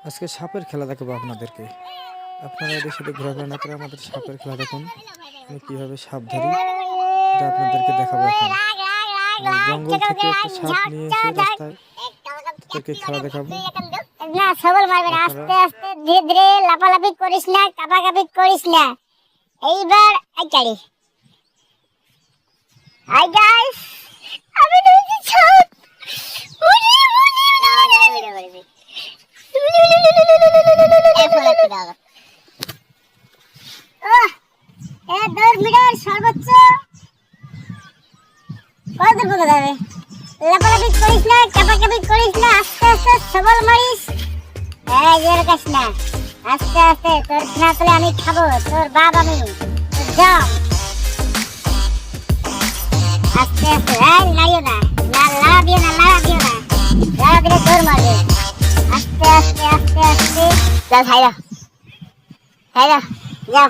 আজকে সাপের খেলা দেখাবো আপনাদেরকে। আপনারা এদের সাথে ঘোরাফেরা না করে আমাদের সাপের খেলা দেখুন। আমি কীভাবে সাপ ধরি সেটা আপনাদেরকে দেখাবো এখন। জঙ্গল থেকে একটা সাপ নিয়ে এসে রাস্তায় তাদেরকে খেলা দেখাবো। না সবল মারবে না, আস্তে আস্তে ধীরে ধীরে, লাফালাফি করিস না, কাপাকাপি করিস না। এইবার আইকারি হাই গাইস, আমি ধরেছি সাপ। ওরে সর্বোচ্চ কত দূর যাবে? লাফালাফি করিস না, কাপাকাপি করিস না, আস্তে আস্তে সবল মারিস। এই জোর কাস না, আস্তে আস্তে। তোর না পেলে আমি খাবো, তোর বাপ আমি, তোর জম। আস্তে আস্তে, নাড়িও না, লাড়া দিও না, লাড়া দিলে তোর মারবে। আস্তে আস্তে আস্তে আস্তে। চল ভাইরা, যাও।